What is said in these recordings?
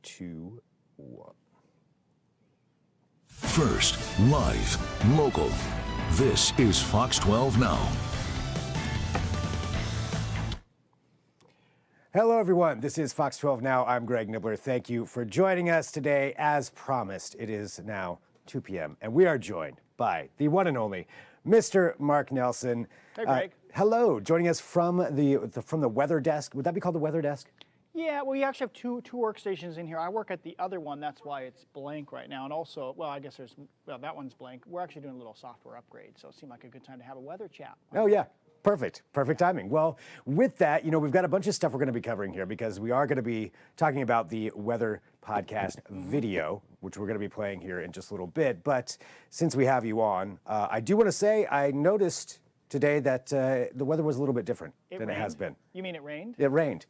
2, 1. First, live, local. This is Fox 12 Now. Hello, everyone. This is Fox 12 Now. I'm Greg Nibbler. Thank you for joining us today. As promised, it is now 2 p.m., and we are joined by the one and only Mr. Mark Nelson. Hey, Greg. Hello. Joining us from the weather desk. Would that be called the weather desk? Yeah, well, you actually have two workstations in here. I work at the other one. That's why it's blank right now. And also, well, I guess that one's blank. We're actually doing a little software upgrade, so it seemed like a good time to have a weather chat. Oh, yeah. Perfect timing. Well, with that, we've got a bunch of stuff we're going to be covering here because we are going to be talking about the weather podcast video, which we're going to be playing here in just a little bit. But since we have you on, I do want to say I noticed today that the weather was a little bit different than it has been. You mean it rained? It rained.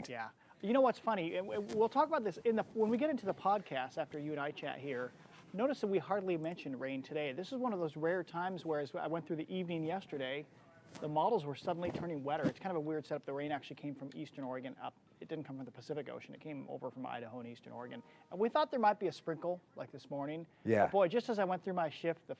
Yeah. You know what's funny? We'll talk about this when we get into the podcast after you and I chat here. Notice that we hardly mentioned rain today. This is one of those rare times where as I went through the evening yesterday, the models were suddenly turning wetter. It's kind of a weird setup. The rain actually came from eastern Oregon up. It didn't come from the Pacific Ocean. It came over from Idaho and eastern Oregon. And we thought there might be a sprinkle like this morning. Yeah. But boy, just as I went through my shift, the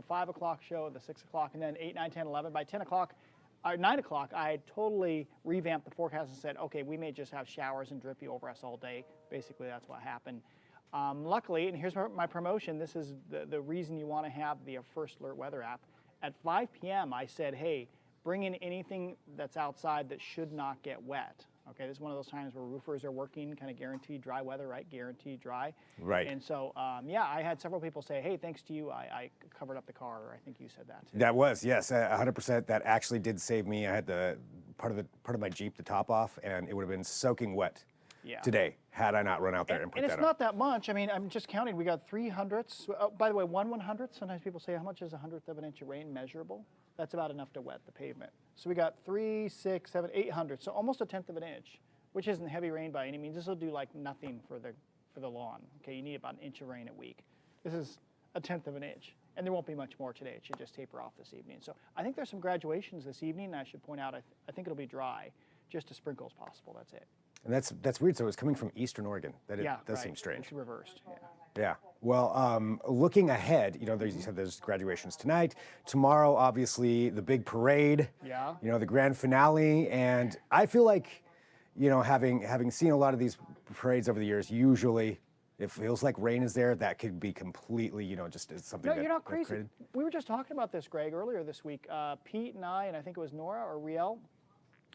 5 o'clock show, the 6 o'clock, and then 8, 9, 10, 11, by 10 o'clock, 9 o'clock, I had totally revamped the forecast and said, okay, we may just have showers and drippy over us all day. Basically, that's what happened. Luckily, and here's my promotion, this is the reason you want to have the First Alert Weather app. At 5 p.m., I said, hey, bring in anything that's outside that should not get wet. Okay, this is one of those times where roofers are working, kind of guaranteed dry weather, right? Guaranteed dry. Right. And so, yeah, I had several people say, hey, thanks to you, I covered up the car, or I think you said that too. That was, yes, 100%. That actually did save me. I had the part of my Jeep, the top off, and it would have been soaking wet today had I not run out there and put that up. And it's not that much. I mean, I'm just counting. We got 3 hundredths. By the way, 1/100th. Sometimes people say, how much is a 100th of an inch of rain measurable? That's about enough to wet the pavement. So we got 3, 6, 7, 8 hundredths. So almost 1/10 of an inch, which isn't heavy rain by any means. This will do like nothing for the lawn. Okay, you need about 1 inch of rain a week. This is 1/10 of an inch, and there won't be much more today. It should just taper off this evening. So I think there's some graduations this evening. And I should point out, I think it'll be dry, just a sprinkle as possible. That's it. And that's weird. So it's coming from eastern Oregon. That does seem strange. It's reversed. Yeah. Yeah. Well, looking ahead, you said there's graduations tonight. Tomorrow, obviously, the big parade. Yeah. The grand finale. And I feel like, having seen a lot of these parades over the years, usually it feels like rain is there. That could be completely, just something. No, you're not crazy. We were just talking about this, Greg, earlier this week. Pete and I think it was Nora or Riel.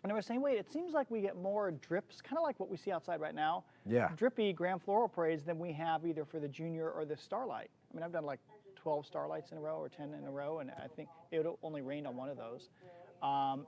And they were saying, wait, it seems like we get more drips, kind of like what we see outside right now. Yeah. Drippy grand floral parades than we have either for the junior or the Starlight. I mean, I've done like 12 Starlights in a row or 10 in a row, and I think it only rained on one of those.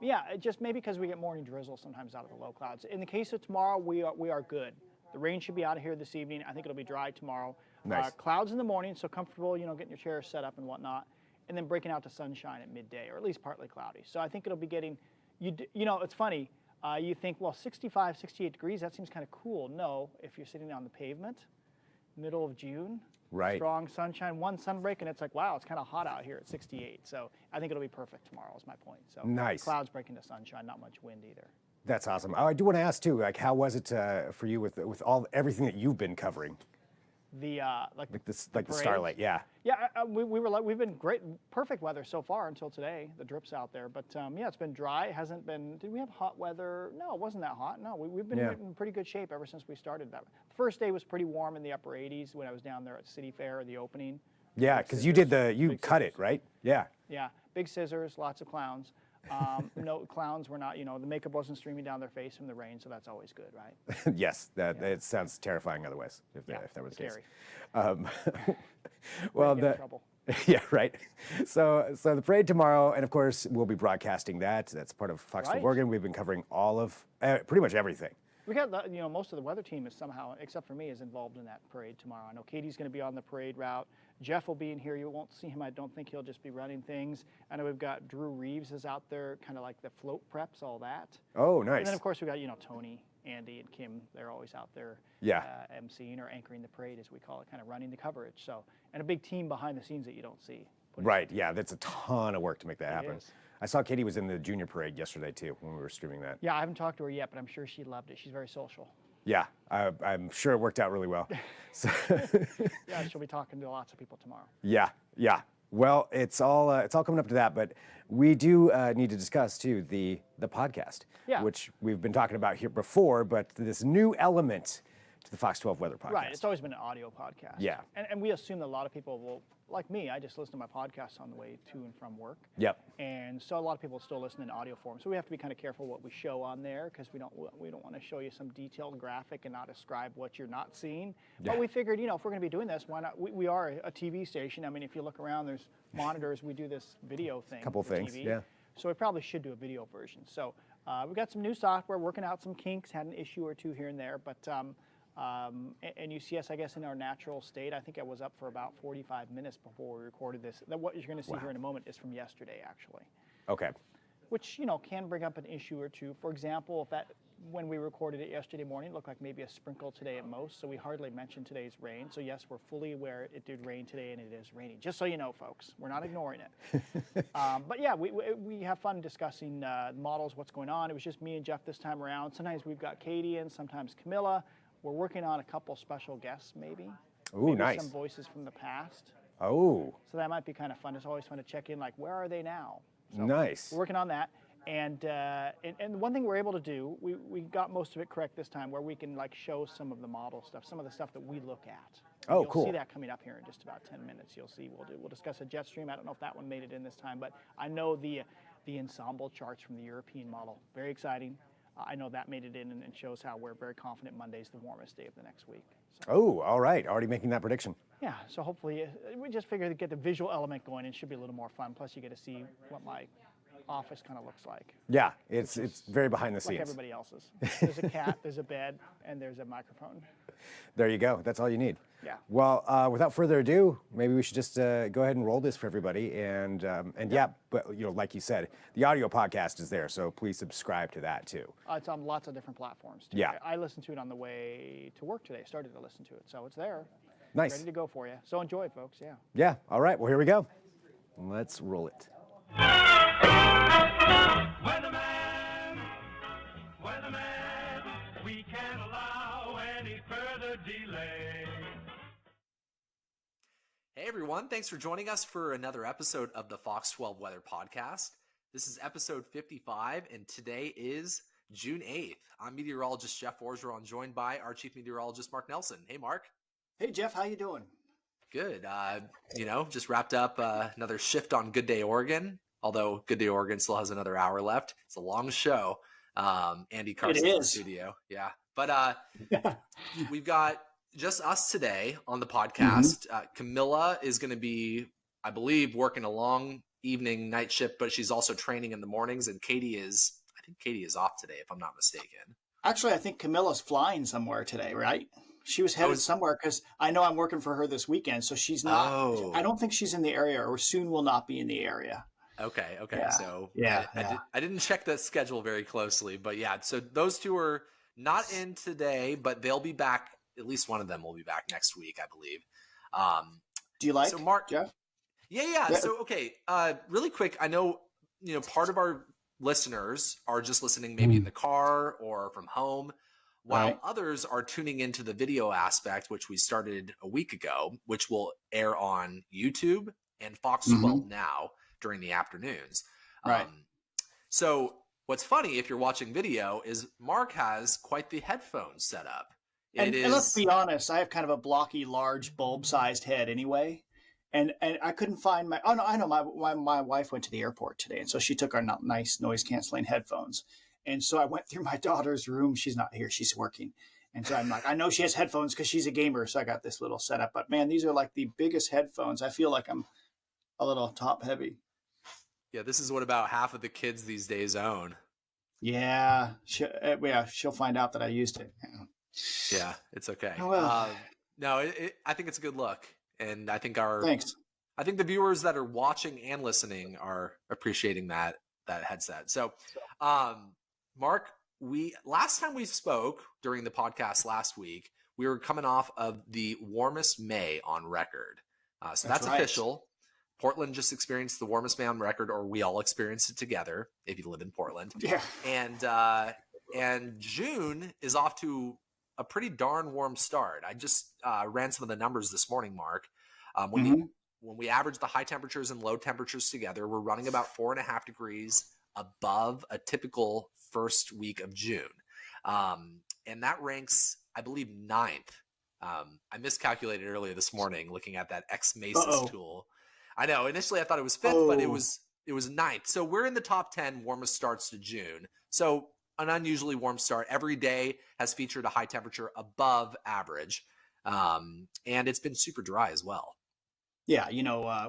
Yeah, just maybe because we get morning drizzle sometimes out of the low clouds. In the case of tomorrow, we are good. The rain should be out of here this evening. I think it'll be dry tomorrow. Nice. Clouds in the morning, so comfortable, getting your chairs set up and whatnot, and then breaking out to sunshine at midday, or at least partly cloudy. So I think it'll be getting. It's funny. You think, well, 65, 68 degrees, that seems kind of cool. No, if you're sitting on the pavement, middle of June, right. Strong sunshine, one sunbreak, and it's like, wow, it's kind of hot out here at 68. So I think it'll be perfect tomorrow is my point. So nice. Clouds breaking to sunshine, not much wind either. That's awesome. I do want to ask, too, like, how was it for you with everything that you've been covering? The the Starlight, yeah. Yeah, we've been great, perfect weather so far until today. The drip's out there, but yeah, it's been dry. It hasn't been. Did we have hot weather? No, it wasn't that hot. No, we've been in pretty good shape ever since we started that. The first day was pretty warm in the upper 80s when I was down there at City Fair, the opening. Yeah, because you cut it, right? Yeah. Yeah, big scissors, lots of clowns. No, clowns were not, the makeup wasn't streaming down their face from the rain, so that's always good, right? Yes, it sounds terrifying otherwise, if that was the case. Well, trouble. Yeah, right. So the parade tomorrow, and of course, we'll be broadcasting that. That's part of Fox 12 Oregon. We've been covering all of, pretty much everything. We got, most of the weather team is somehow, except for me, is involved in that parade tomorrow. I know Katie's going to be on the parade route. Jeff will be in here. You won't see him. I don't think he'll just be running things. I know we've got Drew Reeves is out there, kind of like the float preps, all that. Oh, nice. And then, of course, we got, Tony, Andy, and Kim. They're always out there emceeing or anchoring the parade, as we call it, kind of running the coverage. So, and a big team behind the scenes that you don't see. Right, yeah, that's a ton of work to make that happen. I saw Katie was in the junior parade yesterday, too, when we were streaming that. Yeah, I haven't talked to her yet, but I'm sure she loved it. She's very social. Yeah, I'm sure it worked out really well. So, Yeah, she'll be talking to lots of people tomorrow. yeah, yeah. Well, it's all coming up to that, but we do need to discuss too the podcast, Yeah. which we've been talking about here before, but this new element to the Fox 12 Weather Podcast. Right, it's always been an audio podcast. Yeah. And we assume that a lot of people will, like me, I just listen to my podcasts on the way to and from work. Yep. And so a lot of people still listen in audio form. So we have to be kind of careful what we show on there because we don't want to show you some detailed graphic and not describe what you're not seeing. Yeah. But we figured, if we're going to be doing this, why not? We are a TV station. I mean, if you look around, there's monitors. We do this video thing. Couple for things, TV. yeah. So we probably should do a video version. So we've got some new software, working out some kinks, had an issue or two here and there, but and you see us, I guess, in our natural state. I think I was up for about 45 minutes before we recorded this. What you're going to see here in a moment is from yesterday, actually. Okay. Which, can bring up an issue or two. For example, when we recorded it yesterday morning, it looked like maybe a sprinkle today at most, so we hardly mentioned today's rain. So yes, we're fully aware it did rain today and it is raining. Just so you know, folks, we're not ignoring it. But yeah, we have fun discussing models, what's going on. It was just me and Jeff this time around. Sometimes we've got Katie in, sometimes Camilla. We're working on a couple special guests, maybe. Ooh, maybe nice. some voices from the past. Oh. So that might be kind of fun. It's always fun to check in, like, where are they now? So Nice. We're working on that. And one thing we're able to do, we got most of it correct this time, where we can show some of the model stuff, some of the stuff that we look at. Oh, You'll cool. see that coming up here in just about 10 minutes. You'll see. We'll discuss a jet stream. I don't know if that one made it in this time, but I know the ensemble charts from the European model. Very exciting. I know that made it in and shows how we're very confident Monday's the warmest day of the next week. So, Oh, all right. Already making that prediction. yeah, so hopefully we just figured to get the visual element going. It should be a little more fun. Plus, you get to see what my office kind of looks like. Yeah, it's very behind the Like scenes. everybody else's. There's a cat, there's a bed, and there's a microphone. There you go. That's all you need. Yeah. Well, without further ado, maybe we should just go ahead and roll this for everybody. And yeah, but like you said, the audio podcast is there, so please subscribe to that too. It's on lots of different platforms, too. Yeah. I listened to it on the way to work today. Started to listen to it, so it's there. Nice. Ready to go for you. So enjoy, folks. Yeah. Yeah. All right. Well, here we go. Let's roll it. Weatherman, we can't allow any further delay. Hey everyone, thanks for joining us for another episode of the Fox 12 Weather Podcast. This is episode 55, and today is June 8th. I'm meteorologist Jeff Orgeron, joined by our chief meteorologist Mark Nelson. Hey Mark. Hey Jeff, how you doing? Good. Just wrapped up another shift on Good Day Oregon, although Good Day Oregon still has another hour left. It's a long show. Andy Carson's in the studio. Yeah. But we've got just us today on the podcast. Camilla is going to be, I believe, working a long evening night shift, but she's also training in the mornings. And Katie is off today, if I'm not mistaken. Actually, I think Camilla's flying somewhere today, right? She was headed somewhere because I know I'm working for her this weekend, so she's not. Oh. I don't think she's in the area, or soon will not be in the area. Okay. Yeah. So Yeah, I didn't check the schedule very closely, but yeah, so those two are not in today, but they'll be back. At least one of them will be back next week, I believe. Do you like so Mark, Jeff? Yeah. So, okay. Really quick. I know, part of our listeners are just listening maybe in the car or from home, while Right. others are tuning into the video aspect, which we started a week ago, which will air on YouTube and Fox 12 now during the afternoons. Right. So what's funny, if you're watching video, is Mark has quite the headphones set up. And let's be honest, I have kind of a blocky, large, bulb-sized head anyway. And I couldn't find my. Oh no, I know my wife went to the airport today, and so she took our nice noise-canceling headphones. And so I went through my daughter's room. She's not here; she's working. And so I'm like, I know she has headphones because she's a gamer, so I got this little setup. But man, these are like the biggest headphones. I feel like I'm a little top-heavy. Yeah, this is what about half of the kids these days own. Yeah, she'll find out that I used it. Yeah, it's okay. Oh, well. No, I think it's a good look, and I think Thanks. I think the viewers that are watching and listening are appreciating that headset. So, Mark, last time we spoke during the podcast last week, we were coming off of the warmest May on record. So that's right. official. Portland just experienced the warmest May on record, or we all experienced it together if you live in Portland. Yeah. And June is off to a pretty darn warm start. I just ran some of the numbers this morning, Mark. When we average the high temperatures and low temperatures together, we're running about 4.5 degrees above a typical first week of June. And that ranks, I believe, 9th. I miscalculated earlier this morning looking at that X-Masis tool. I know, initially I thought it was 5th, but it was 9th. So we're in the top 10 warmest starts to June. So an unusually warm start. Every day has featured a high temperature above average. And it's been super dry as well. Yeah,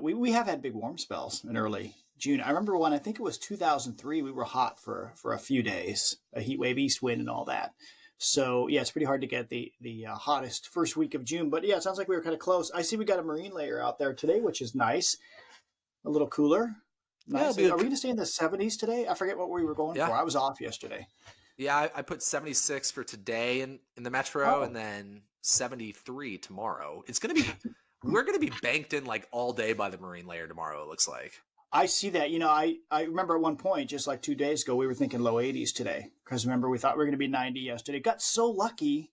we have had big warm spells in early June. I remember when, I think it was 2003, we were hot for a few days, a heat wave, east wind and all that. So yeah, it's pretty hard to get the hottest first week of June. But yeah, it sounds like we were kind of close. I see we got a marine layer out there today, which is nice. A little cooler. Nice. Are we going to stay in the 70s today? I forget what we were going for. I was off yesterday. Yeah, I put 76 for today in the metro, and then 73 tomorrow. It's going to be, we're going to be banked in like all day by the marine layer tomorrow, it looks like. I see that. I remember at one point, just like 2 days ago, we were thinking low 80s today. Because remember, we thought we were going to be 90 yesterday. Got so lucky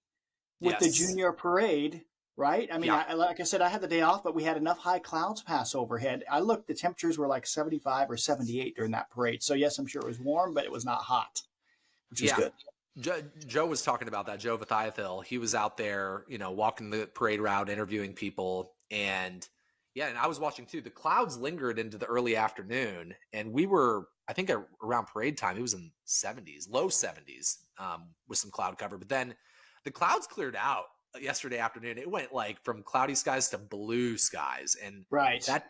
with the junior parade, right? I mean, like I said, I had the day off, but we had enough high clouds pass overhead. I looked, the temperatures were like 75 or 78 during that parade. So yes, I'm sure it was warm, but it was not hot, which is good. Joe was talking about that. Joe Vithiathil, he was out there, walking the parade route, interviewing people. And I was watching too. The clouds lingered into the early afternoon, and we were, I think around parade time, it was in 70s, low 70s, with some cloud cover. But then the clouds cleared out yesterday afternoon. It went like from cloudy skies to blue skies. And that,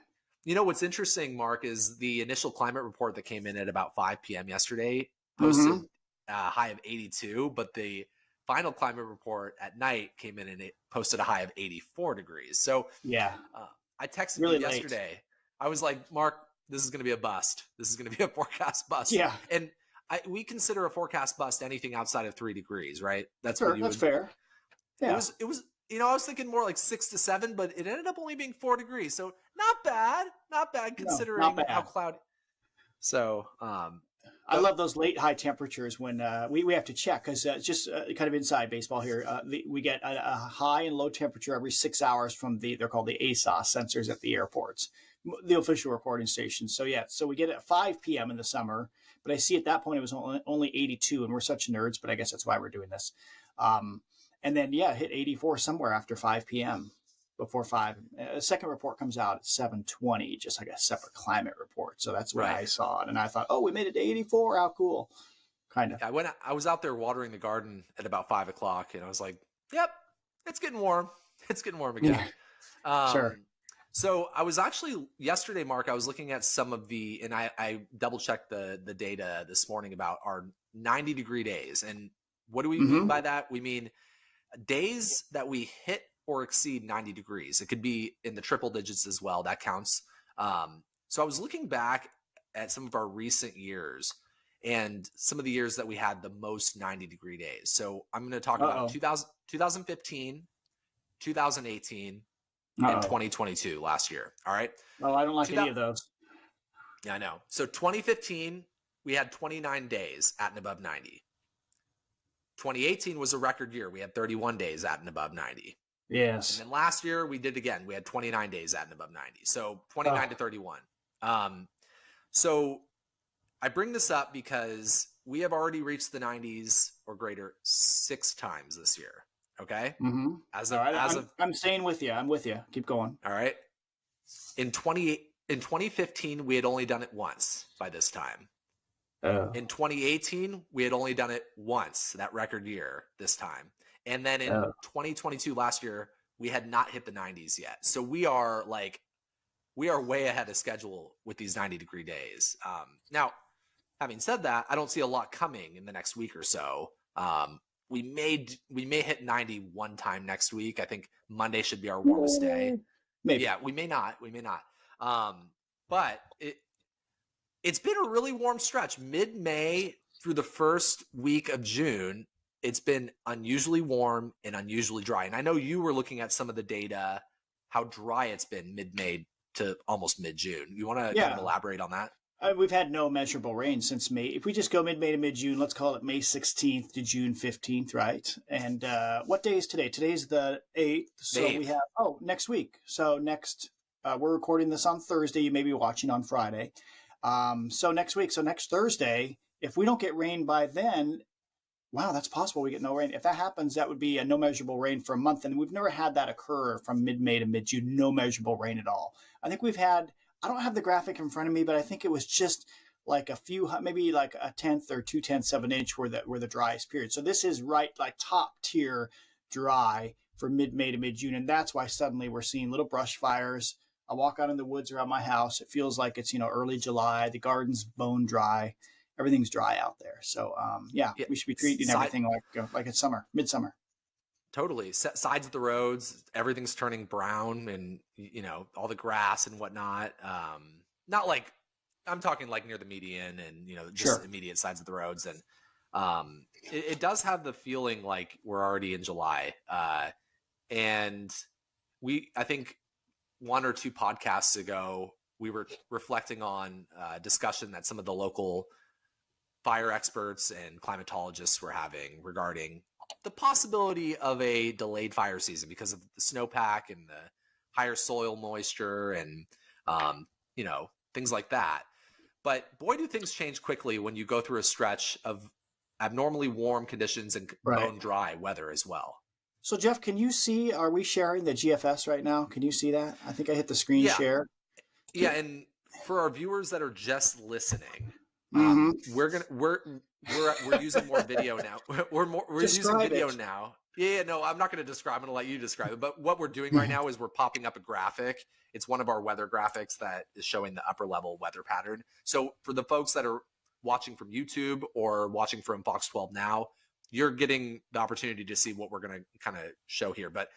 what's interesting, Mark, is the initial climate report that came in at about 5 p.m. yesterday posted a high of 82, but the final climate report at night came in and it posted a high of 84 degrees. So I texted you yesterday. I was like, Mark, this is going to be a bust. This is going to be a forecast bust. Yeah. And we consider a forecast bust anything outside of 3 degrees, right? That's fair. That's fair. Yeah. It was, I was thinking more like 6 to 7, but it ended up only being 4 degrees. So not bad considering how cloudy. So, I love those late high temperatures when we have to check because it's just kind of inside baseball here. We get a high and low temperature every 6 hours from they're called the ASOS sensors at the airports, the official recording stations. So so we get it at 5 p.m. in the summer, but I see at that point it was only 82, and we're such nerds, but I guess that's why we're doing this. And then hit 84 somewhere after 5 p.m. Before 5. A second report comes out at 7:20, just like a separate climate report. So that's when I saw it, and I thought, oh, we made it to 84. How cool! Kind of. I was out there watering the garden at about 5 o'clock, and I was like, yep, it's getting warm. It's getting warm again. Sure. So I was actually yesterday, Mark, I was looking at some of and I double checked the data this morning about our 90-degree days. And what do we mean by that? We mean days that we hit or exceed 90 degrees. It could be in the triple digits as well. That counts. So I was looking back at some of our recent years and some of the years that we had the most 90-degree days. So I'm going to talk about 2015, 2018, and 2022 last year. All right. Oh, I don't like any of those. Yeah, I know. So 2015, we had 29 days at and above 90. 2018 was a record year. We had 31 days at and above 90. Yes. And then last year we did again. We had 29 days at and above 90. So 29 to 31. So I bring this up because we have already reached the 90s or greater 6 times this year. Okay. I'm staying with you. I'm with you. Keep going. All right. In 2015, we had only done it once by this time. In 2018, we had only done it once, that record year this time. And then in 2022, last year, we had not hit the 90s yet. So we are way ahead of schedule with these 90-degree days. Now, having said that, I don't see a lot coming in the next week or so. We may hit 90 one time next week. I think Monday should be our warmest day. Maybe. Yeah, we may not. But it's been a really warm stretch. Mid-May through the first week of June, it's been unusually warm and unusually dry. And I know you were looking at some of the data, how dry it's been mid-May to almost mid-June. You want to kind of elaborate on that? We've had no measurable rain since May. If we just go mid-May to mid-June, let's call it May 16th to June 15th, right? And what day is today? Today's the 8th. So we have, next week. So we're recording this on Thursday. You may be watching on Friday. So next week, so next Thursday, if we don't get rain by then, wow, that's possible we get no rain. If that happens, that would be a no measurable rain for a month. And we've never had that occur from mid-May to mid-June, no measurable rain at all. I think we've had, I don't have the graphic in front of me, but I think it was just like a few, maybe like a tenth or 2/10 of an inch were the driest period. So this is right like top tier dry for mid-May to mid-June. And that's why suddenly we're seeing little brush fires. I walk out in the woods around my house. It feels like it's, early July. The garden's bone dry. Everything's dry out there. So we should be treating everything like it's summer, midsummer. Totally. Sides of the roads, everything's turning brown, and all the grass and whatnot. Not like, I'm talking like near the median and just immediate sides of the roads, and it does have the feeling like we're already in July. And I think 1 or 2 podcasts ago, we were reflecting on a discussion that some of the local fire experts and climatologists were having regarding the possibility of a delayed fire season because of the snowpack and the higher soil moisture and, things like that. But boy, do things change quickly when you go through a stretch of abnormally warm conditions and bone dry weather as well. So Jeff, can you see, are we sharing the GFS right now? Can you see that? I think I hit the screen share. Yeah. And for our viewers that are just listening, we're using more video now. We're using video now. Yeah, no, I'm not going to describe. I'm going to let you describe it. But what we're doing right now is we're popping up a graphic. It's one of our weather graphics that is showing the upper level weather pattern. So for the folks that are watching from YouTube or watching from Fox 12 now, you're getting the opportunity to see what we're going to kind of show here. But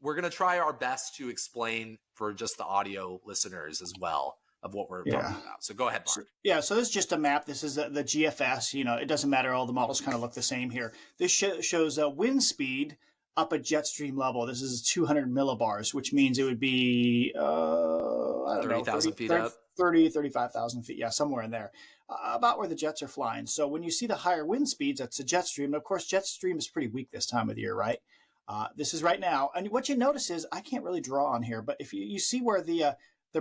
we're going to try our best to explain for just the audio listeners as well of what we're talking about. So go ahead, Mark. Yeah, so this is just a map. This is the GFS. It doesn't matter. All the models kind of look the same here. This shows wind speed up at jet stream level. This is 200 millibars, which means it would be, 30,000 feet up. 35,000 feet. Yeah, somewhere in there. About where the jets are flying. So when you see the higher wind speeds, that's the jet stream. And of course, jet stream is pretty weak this time of the year, right? This is right now. And what you notice is, I can't really draw on here, but if you see where the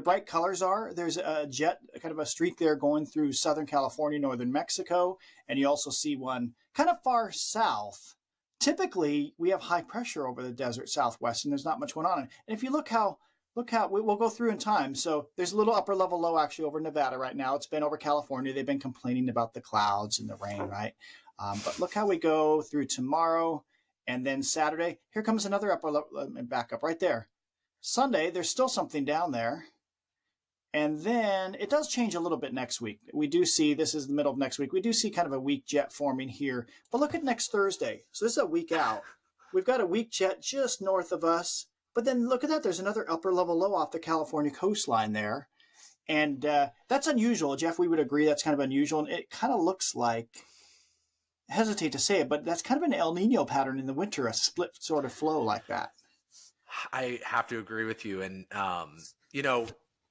bright colors are, there's a jet, kind of a streak there going through Southern California, Northern Mexico. And you also see one kind of far south. Typically, we have high pressure over the desert Southwest, and there's not much going on. And if you look how we'll go through in time. So there's a little upper level low actually over Nevada right now. It's been over California. They've been complaining about the clouds and the rain, right? But look how we go through tomorrow and then Saturday. Here comes another upper level and back up right there. Sunday, there's still something down there. And then it does change a little bit next week. We do see, this is the middle of next week, we do see kind of a weak jet forming here. But look at next Thursday. So this is a week out. We've got a weak jet just north of us. But then look at that. There's another upper level low off the California coastline there. And that's unusual. Jeff, we would agree that's kind of unusual. And it kind of looks like, I hesitate to say it, but that's kind of an El Nino pattern in the winter, a split sort of flow like that. I have to agree with you. And,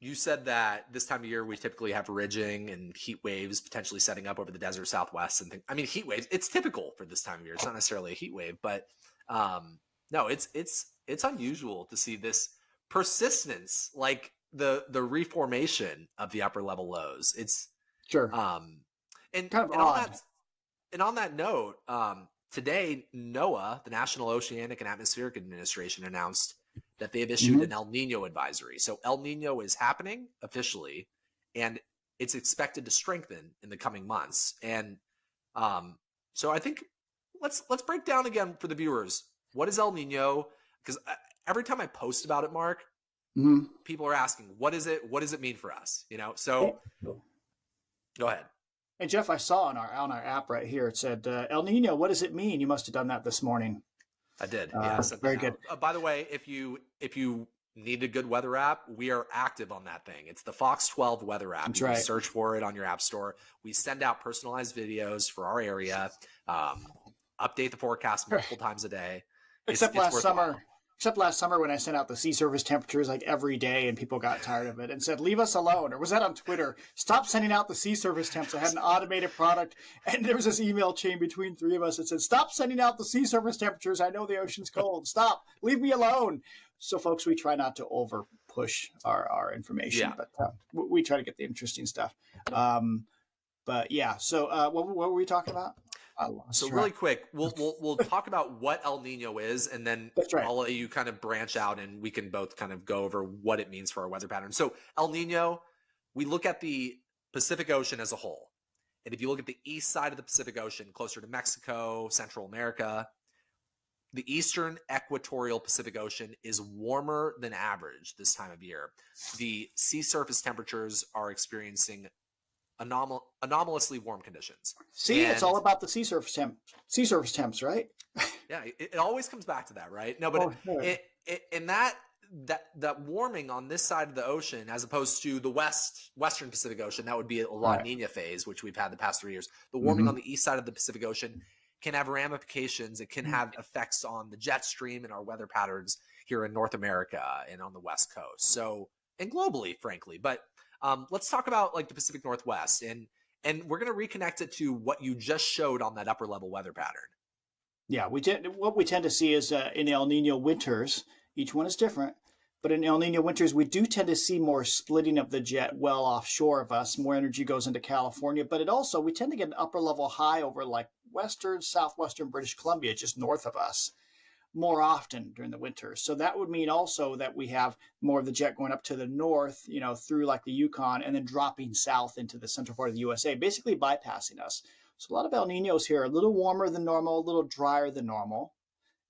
you said that this time of year, we typically have ridging and heat waves potentially setting up over the desert Southwest and things. I mean, heat waves, it's typical for this time of year. It's not necessarily a heat wave, but no, it's unusual to see this persistence, like the reformation of the upper level lows. It's sure. And kind of odd. On that note, today, NOAA, the National Oceanic and Atmospheric Administration, announced that they have issued an El Nino advisory. So El Nino is happening officially, and it's expected to strengthen in the coming months. And so I think let's break down again for the viewers. What is El Nino? Because every time I post about it, Mark, people are asking, what is it? What does it mean for us? So go ahead. Hey, Jeff, I saw on our app right here, it said, El Nino, what does it mean? You must have done that this morning. I did. Yeah, very good. By the way, if you need a good weather app, we are active on that thing. It's the Fox 12 weather app. That's you right. can search for it on your app store. We send out personalized videos for our area, update the forecast multiple times a day. Except last summer. Except last summer when I sent out the sea surface temperatures like every day and people got tired of it and said, leave us alone. Or was that on Twitter? Stop sending out the sea surface temps. I had an automated product and there was this email chain between three of us that said, stop sending out the sea surface temperatures. I know the ocean's cold. Stop. Leave me alone. So folks, we try not to over push our information, but we try to get the interesting stuff. But yeah, so what were we talking about? So really quick, we'll talk about what El Nino is, and then I'll let you kind of branch out, and we can both kind of go over what it means for our weather pattern. So El Nino, we look at the Pacific Ocean as a whole, and if you look at the east side of the Pacific Ocean, closer to Mexico, Central America, the eastern equatorial Pacific Ocean is warmer than average this time of year. The sea surface temperatures are experiencing anomalously warm conditions. See, it's all about the sea surface temps, right? Yeah, it always comes back to that, right? No, but that warming on this side of the ocean, as opposed to the western Pacific Ocean, that would be a La Nina phase, which we've had the past 3 years. The warming on the east side of the Pacific Ocean can have ramifications. It can have effects on the jet stream and our weather patterns here in North America and on the West Coast. So, and globally, frankly, but let's talk about like the Pacific Northwest, and we're going to reconnect it to what you just showed on that upper level weather pattern. Yeah, what we tend to see is in El Nino winters, each one is different, but in El Nino winters, we do tend to see more splitting of the jet well offshore of us. More energy goes into California, but we tend to get an upper level high over like southwestern British Columbia, just north of us, more often during the winter. So that would mean also that we have more of the jet going up to the north, through like the Yukon, and then dropping south into the central part of the USA, basically bypassing us. So a lot of El Ninos here are a little warmer than normal, a little drier than normal.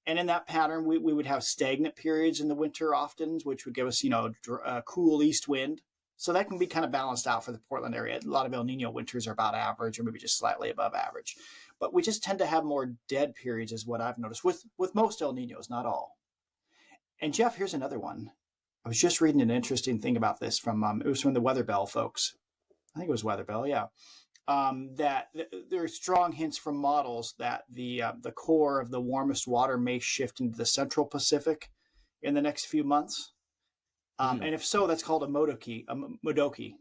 And in that pattern, we would have stagnant periods in the winter often, which would give us, a cool east wind. So that can be kind of balanced out for the Portland area. A lot of El Nino winters are about average or maybe just slightly above average. But we just tend to have more dead periods is what I've noticed with most El Ninos, not all. And Jeff, here's another one. I was just reading an interesting thing about this it was from the Weather Bell folks. I think it was Weather Bell, yeah. That there are strong hints from models that the core of the warmest water may shift into the central Pacific in the next few months. And if so, that's called a modoki.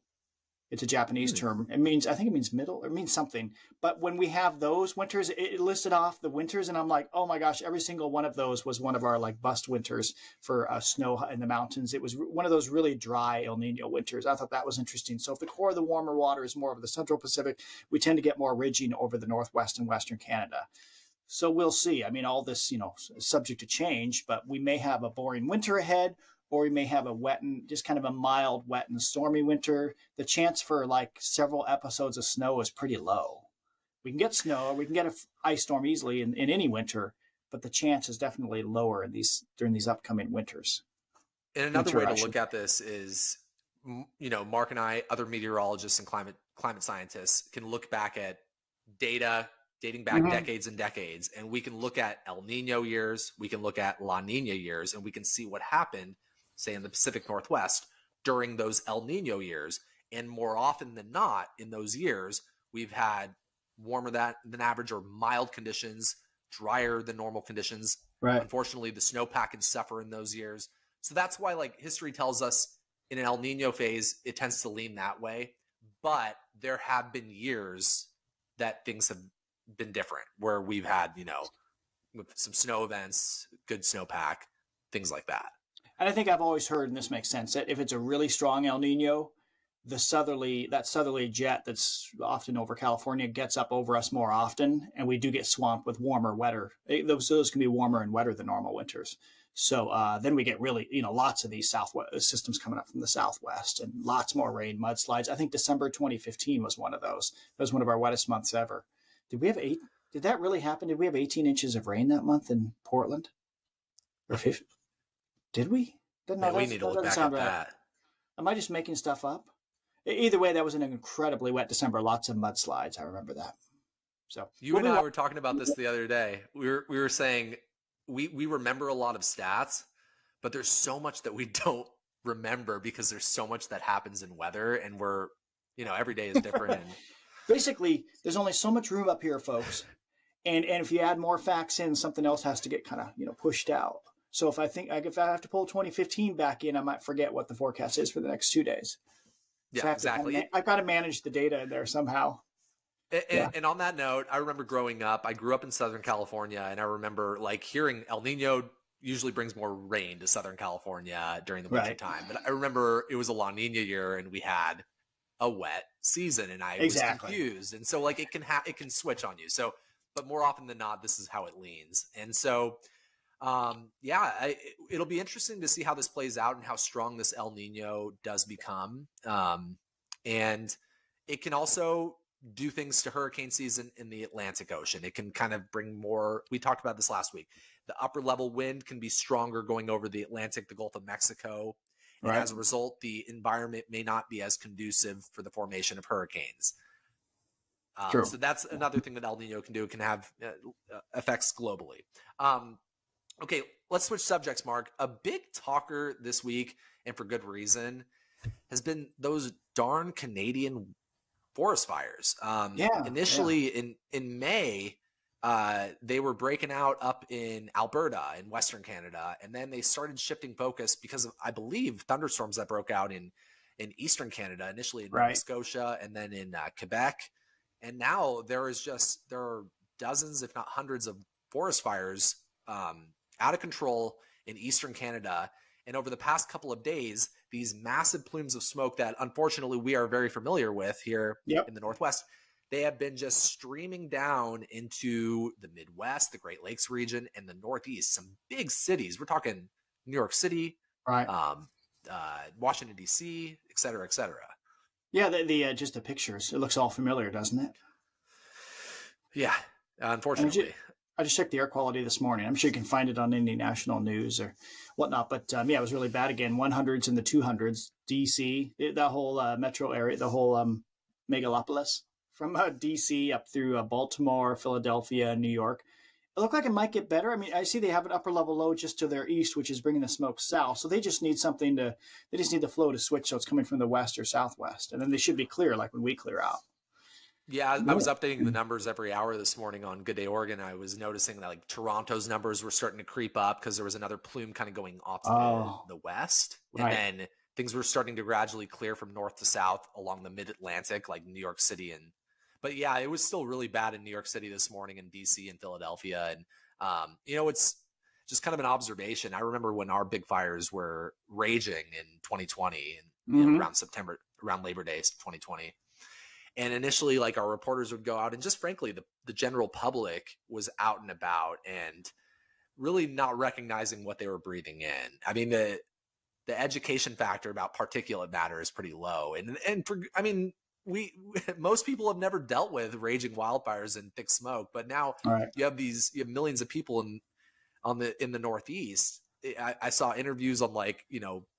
It's a Japanese term. I think it means middle, or it means something. But when we have those winters, it listed off the winters, and I'm like, oh my gosh, every single one of those was one of our like bust winters for snow in the mountains. It was one of those really dry El Nino winters. I thought that was interesting. So if the core of the warmer water is more of the central Pacific, we tend to get more ridging over the Northwest and Western Canada. So we'll see. I mean, all this, is subject to change, but we may have a boring winter ahead, or we may have just kind of a mild, wet and stormy winter. The chance for like several episodes of snow is pretty low. We can get snow, or we can get an ice storm easily in any winter, but the chance is definitely lower during these upcoming winters. And another way to look at this is, Mark and I, other meteorologists and climate scientists, can look back at data dating back decades and decades, and we can look at El Nino years, we can look at La Nina years, and we can see what happened, say in the Pacific Northwest during those El Nino years. And more often than not in those years, we've had warmer than average or mild conditions, drier than normal conditions. Right. Unfortunately, the snowpack can suffer in those years. So that's why like history tells us in an El Nino phase, it tends to lean that way. But there have been years that things have been different, where we've had, with some snow events, good snowpack, things like that. And I think I've always heard, and this makes sense, that if it's a really strong El Nino, that southerly jet that's often over California gets up over us more often, and we do get swamped with warmer, wetter. Those can be warmer and wetter than normal winters. So then we get really, lots of these southwest systems coming up from the southwest, and lots more rain, mudslides. I think December 2015 was one of those. That was one of our wettest months ever. Did that really happen? Did we have 18 inches of rain that month in Portland? Or 50? Did we? We need to look back at that. Am I just making stuff up? Either way, that was an incredibly wet December. Lots of mudslides. I remember that. So you and I were talking about this the other day. We were saying we remember a lot of stats, but there's so much that we don't remember because there's so much that happens in weather, and we're, every day is different. And basically, there's only so much room up here, folks. And if you add more facts in, something else has to get kind of, pushed out. So if I have to pull 2015 back in, I might forget what the forecast is for the next 2 days. So Yeah, exactly. I've got to manage the data in there somehow. And on that note, I remember growing up, I grew up in Southern California, and I remember like hearing El Nino usually brings more rain to Southern California during the winter time. But I remember it was a La Nina year and we had a wet season, and I was confused. And so like it can switch on you. So, but more often than not, this is how it leans. And so, it'll be interesting to see how this plays out and how strong this El Nino does become. And it can also do things to hurricane season in the Atlantic Ocean. It can kind of bring more, we talked about this last week. The upper level wind can be stronger going over the Atlantic, the Gulf of Mexico. And as a result, the environment may not be as conducive for the formation of hurricanes. So that's another thing that El Nino can do. It can have effects globally. Okay, let's switch subjects, Mark. A big talker this week, and for good reason, has been those darn Canadian forest fires. Initially in May, they were breaking out up in Alberta in Western Canada, and then they started shifting focus because of, I believe, thunderstorms that broke out in Eastern Canada, initially in Nova Scotia and then in Quebec. And now there are dozens, if not hundreds, of forest fires out of control in Eastern Canada. And over the past couple of days, these massive plumes of smoke that unfortunately we are very familiar with here in the Northwest, they have been just streaming down into the Midwest, the Great Lakes region, and the Northeast. Some big cities. We're talking New York City, Washington, D.C., et cetera, et cetera. Yeah, the just the pictures. It looks all familiar, doesn't it? Yeah, unfortunately. I just checked the air quality this morning. I'm sure you can find it on any national news or whatnot. But it was really bad again. 100s and the 200s. DC, the whole metro area, the whole megalopolis from DC up through Baltimore, Philadelphia, New York. It looked like it might get better. I mean, I see they have an upper level low just to their east, which is bringing the smoke south. So they just need they just need the flow to switch so it's coming from the west or southwest. And then they should be clear like when we clear out. Yeah, I was updating the numbers every hour this morning on Good Day Oregon. I was noticing that like Toronto's numbers were starting to creep up because there was another plume kind of going off to the west. And then things were starting to gradually clear from north to south along the mid-Atlantic, like New York City. But yeah, it was still really bad in New York City this morning, and DC and Philadelphia. And, it's just kind of an observation. I remember when our big fires were raging in 2020 and around September, around Labor Day 2020. And initially, like, our reporters would go out, and just frankly, the general public was out and about and really not recognizing what they were breathing in. I mean, the education factor about particulate matter is pretty low. Most people have never dealt with raging wildfires and thick smoke, but now you have millions of people in the Northeast. I saw interviews on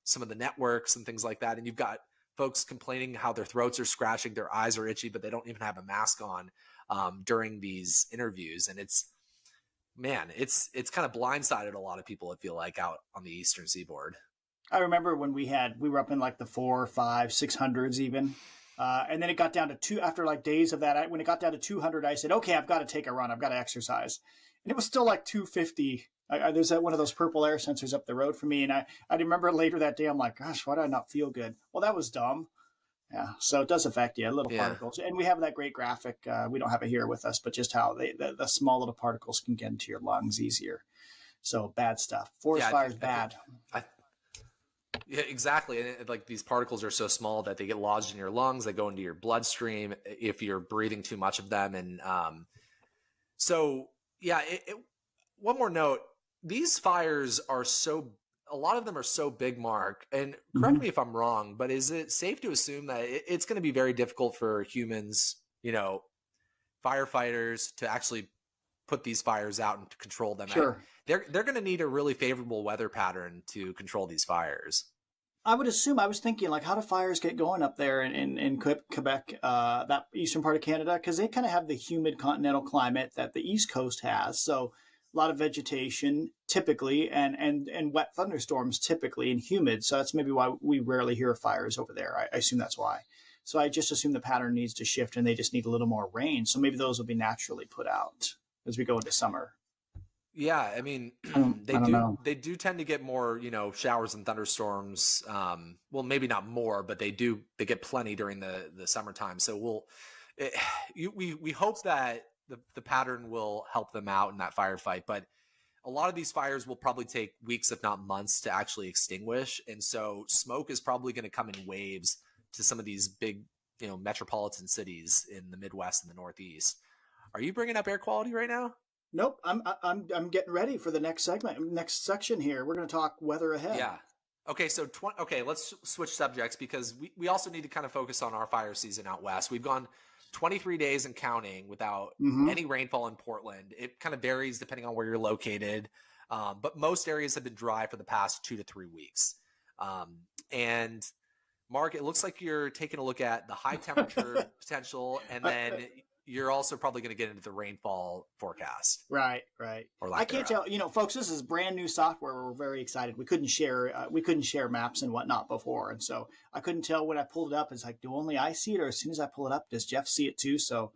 some of the networks and things like that, and you've got folks complaining how their throats are scratching, their eyes are itchy, but they don't even have a mask on during these interviews. And it's kind of blindsided a lot of people, I feel like, out on the Eastern Seaboard. I remember when we were up in like the 400, 500, 600s even. And then it got down to 2 after like days of that. When it got down to 200, I said, okay, I've got to take a run. I've got to exercise. And it was still like 250. There's one of those purple air sensors up the road for me. And I remember later that day, I'm like, gosh, why do I not feel good? Well, that was dumb. Yeah. So it does affect you, little particles. And we have that great graphic. We don't have it here with us, but just how the small little particles can get into your lungs easier. So bad stuff. Forest fire is bad. Yeah, exactly. And like these particles are so small that they get lodged in your lungs. They go into your bloodstream if you're breathing too much of them. And one more note. These fires are a lot of them are so big, Mark, and correct me if I'm wrong, but is it safe to assume that it's going to be very difficult for humans, firefighters, to actually put these fires out and to control them? Sure. They're going to need a really favorable weather pattern to control these fires. I would assume. I was thinking, like, how do fires get going up there in Quebec, that eastern part of Canada? Because they kind of have the humid continental climate that the East Coast has. So a lot of vegetation typically, and wet thunderstorms typically, and humid. So that's maybe why we rarely hear fires over there. I assume that's why. So I just assume the pattern needs to shift, and they just need a little more rain. So maybe those will be naturally put out as we go into summer. Yeah, I mean, I don't know. they do tend to get more, showers and thunderstorms. Well, maybe not more, but they get plenty during the summertime. So we hope that the pattern will help them out in that firefight. But a lot of these fires will probably take weeks, if not months, to actually extinguish. And so smoke is probably going to come in waves to some of these big, metropolitan cities in the Midwest and the Northeast. Are you bringing up air quality right now? Nope. I'm getting ready for the next segment, next section here. We're going to talk weather ahead. Yeah. Okay. So, let's switch subjects because we also need to kind of focus on our fire season out west. We've gone 23 days and counting without any rainfall in Portland. It kind of varies depending on where you're located. But most areas have been dry for the past 2 to 3 weeks. And Mark, it looks like you're taking a look at the high temperature potential, and then you're also probably going to get into the rainfall forecast. Right. Or I can't tell, folks, this is brand new software. We're very excited. We couldn't share maps and whatnot before. And so I couldn't tell when I pulled it up. It's like, do only I see it? Or as soon as I pull it up, does Jeff see it too? So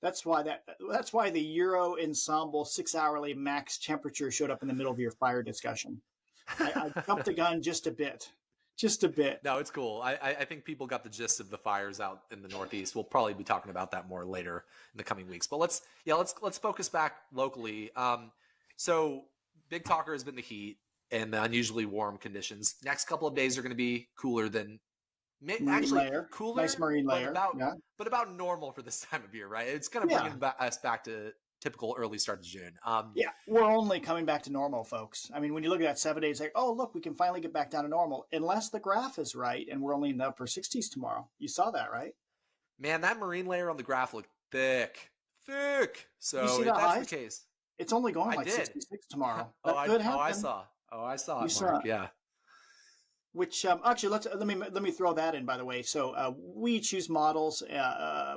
that's why the Euro Ensemble 6-hourly max temperature showed up in the middle of your fire discussion. I jumped the gun just a bit. No, it's cool. I think people got the gist of the fires out in the Northeast. We'll probably be talking about that more later in the coming weeks. But let's focus back locally. So big talker has been the heat and the unusually warm conditions. Next couple of days are going to be cooler than cooler, nice marine layer, but about normal for this time of year, right? It's going to bring us back to typical early start of June. We're only coming back to normal, folks. I mean, when you look at that 7 days, like, oh, look, we can finally get back down to normal, unless the graph is right, and we're only in the upper 60s tomorrow. You saw that, right? Man, that marine layer on the graph looked thick. So you see if that's the case, it's only going 66 tomorrow. I saw it, Mark. Yeah. Which actually, let me throw that in, by the way. So we choose models.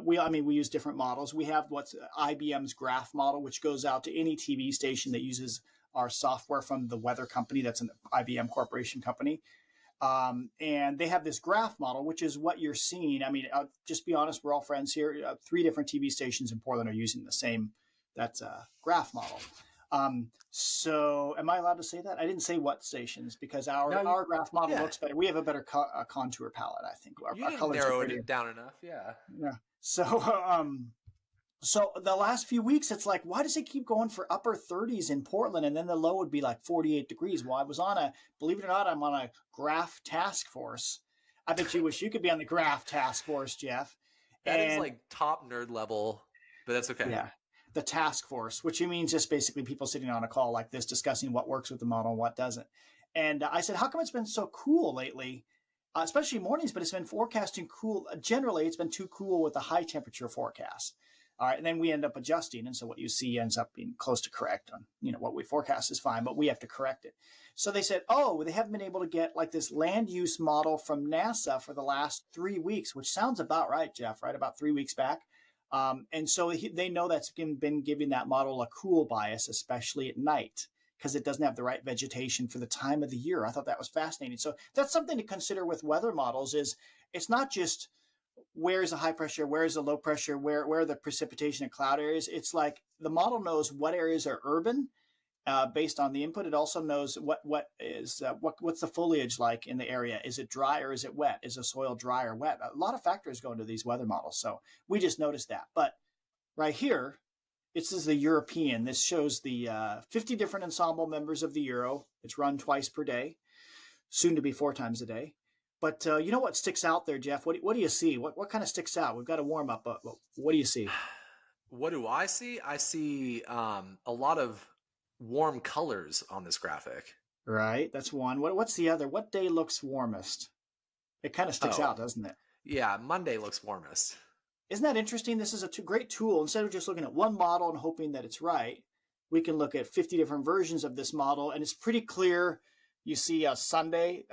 We use different models. We have what's IBM's graph model, which goes out to any TV station that uses our software from the weather company. That's an IBM corporation company. And they have this graph model, which is what you're seeing. I mean, just be honest, we're all friends here. 3 different TV stations in Portland are using the same. That's a graph model. So am I allowed to say that? I didn't say what stations because our graph model looks better. We have a better contour palette, I think. Our colors narrowed it down enough. Yeah. So the last few weeks, it's like, why does it keep going for upper 30s in Portland? And then the low would be like 48 degrees. Well, believe it or not, I'm on a graph task force. I bet you wish you could be on the graph task force, Jeff. That is like top nerd level, but that's okay. Yeah. The task force, which means just basically people sitting on a call like this discussing what works with the model and what doesn't. And I said, how come it's been so cool lately, especially mornings, but it's been forecasting cool. Generally, it's been too cool with the high temperature forecast. All right. And then we end up adjusting. And so what you see ends up being close to correct on, what we forecast is fine, but we have to correct it. So they said, they haven't been able to get like this land use model from NASA for the last 3 weeks, which sounds about right, Jeff, right? About 3 weeks back. And so they know that's been giving that model a cool bias, especially at night, because it doesn't have the right vegetation for the time of the year. I thought that was fascinating. So that's something to consider with weather models is it's not just where's the high pressure, where's the low pressure, where are the precipitation and cloud areas. It's like the model knows what areas are urban based on the input. It also knows what's the foliage like in the area. Is it dry or is it wet? Is the soil dry or wet? A lot of factors go into these weather models. So we just noticed that. But right here, this is the European. This shows the 50 different ensemble members of the Euro. It's run twice per day, soon to be 4 times a day. But you know what sticks out there, Jeff? What do you see? What kind of sticks out? We've got a warm up, but what do you see? What do I see? I see a lot of warm colors on this graphic. Right. That's one. What's the other? What day looks warmest? It kind of sticks out, doesn't it? Yeah. Monday looks warmest. Isn't that interesting? This is a great tool. Instead of just looking at one model and hoping that it's right, we can look at 50 different versions of this model. And it's pretty clear. You see a Sunday,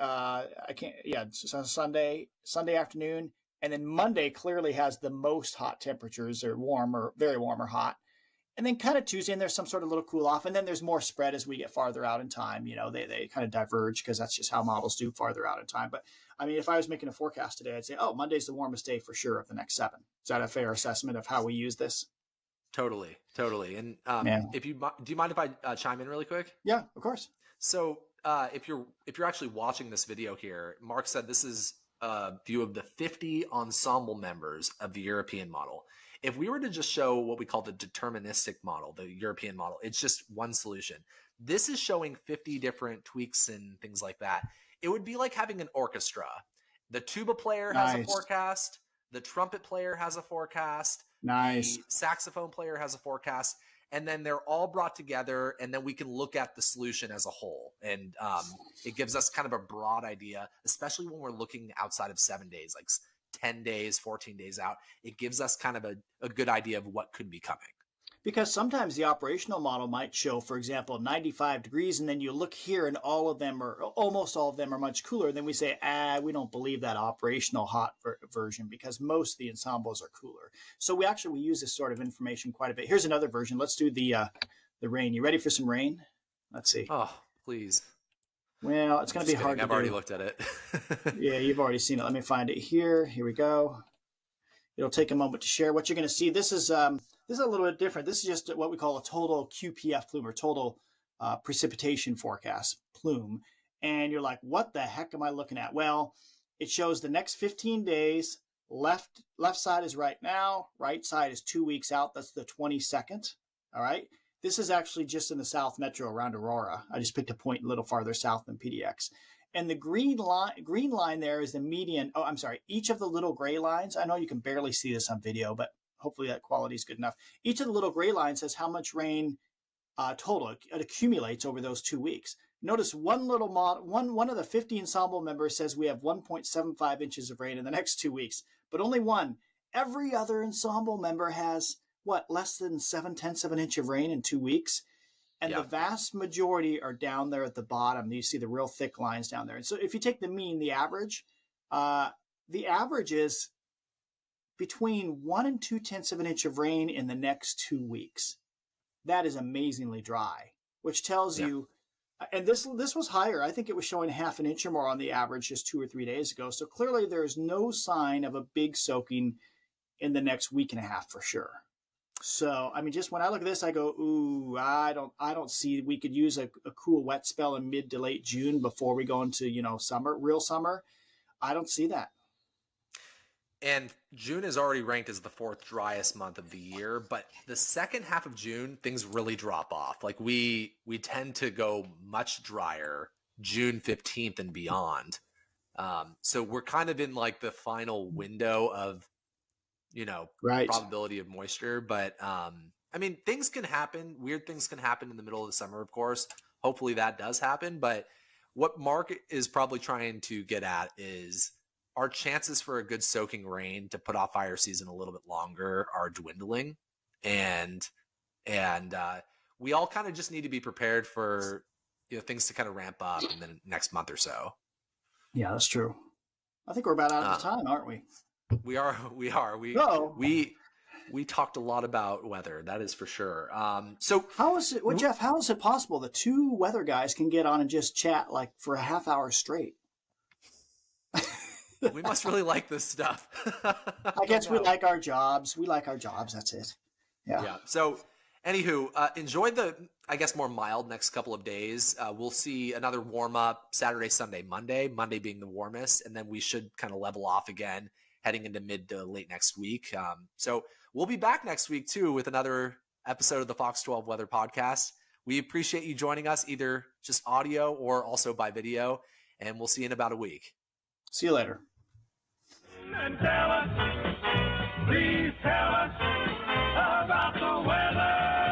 Sunday afternoon. And then Monday clearly has the most hot temperatures or warm or very warm or hot. And then kind of Tuesday, and there's some sort of little cool off. And then there's more spread as we get farther out in time. They kind of diverge because that's just how models do farther out in time. But I mean, if I was making a forecast today, I'd say, Monday's the warmest day for sure of the next 7. Is that a fair assessment of how we use this? Totally. And if you do you mind if I chime in really quick? Yeah, of course. So if you're actually watching this video here, Mark said this is a view of the 50 ensemble members of the European model. If we were to just show what we call the deterministic model, the European model, it's just one solution. This is showing 50 different tweaks and things like that. It would be like having an orchestra. The tuba player has a forecast. The trumpet player has a forecast. Nice. The saxophone player has a forecast. And then they're all brought together, and then we can look at the solution as a whole. And it gives us kind of a broad idea, especially when we're looking outside of 7 days, like 10 days, 14 days out. It gives us kind of a good idea of what could be coming. Because sometimes the operational model might show, for example, 95 degrees, and then you look here and all of them, or almost all of them, are much cooler. Then we say, we don't believe that operational hot version, because most of the ensembles are cooler. So we use this sort of information quite a bit. Here's another version. Let's do the rain. You ready for some rain? Let's see. Oh, please. Well, it's going to be hard to do. I've already looked at it. Yeah, you've already seen it. Let me find it here. Here we go. It'll take a moment to share. What you're going to see, this is a little bit different. This is just what we call a total QPF Plumer, total precipitation forecast, plume. And you're like, what the heck am I looking at? Well, it shows the next 15 days. Left side is right now. Right side is 2 weeks out. That's the 22nd. All right. This is actually just in the South Metro around Aurora. I just picked a point a little farther south than PDX. And the green line there is the median. Oh, I'm sorry. Each of the little gray lines, I know you can barely see this on video, but hopefully that quality is good enough. Each of the little gray lines says how much rain total it accumulates over those 2 weeks. Notice one of the 50 ensemble members says we have 1.75 inches of rain in the next 2 weeks, but only one. Every other ensemble member has less than 7/10 of an inch of rain in 2 weeks. And the vast majority are down there at the bottom. You see the real thick lines down there. And so if you take the mean, the average is between 1 and 2/10 of an inch of rain in the next 2 weeks. That is amazingly dry, which tells you, and this was higher. I think it was showing half an inch or more on the average just 2 or 3 days ago. So clearly there is no sign of a big soaking in the next week and a half for sure. So, I mean, just when I look at this, I go, ooh, I don't see, we could use a cool wet spell in mid to late June before we go into, summer, real summer. I don't see that. And June is already ranked as the 4th driest month of the year, but the second half of June, things really drop off. Like we tend to go much drier June 15th and beyond. So we're kind of in like the final window of, probability of moisture. But I mean, things can happen. Weird things can happen in the middle of the summer, of course. Hopefully that does happen. But what Mark is probably trying to get at is our chances for a good soaking rain to put off fire season a little bit longer are dwindling. And we all kind of just need to be prepared for things to kind of ramp up in the next month or so. Yeah, that's true. I think we're about out of time, aren't we? We are. We talked a lot about weather. That is for sure. So how is it, Jeff, how is it possible the two weather guys can get on and just chat like for a half hour straight? We must really like this stuff. I guess we like our jobs. We like our jobs. That's it. Yeah. So anywho, enjoy the, I guess, more mild next couple of days. We'll see another warm up Saturday, Sunday, Monday being the warmest. And then we should kind of level off again heading into mid to late next week. So we'll be back next week too with another episode of the Fox 12 Weather Podcast. We appreciate you joining us either just audio or also by video. And we'll see you in about a week. See you later. And tell us, please tell us about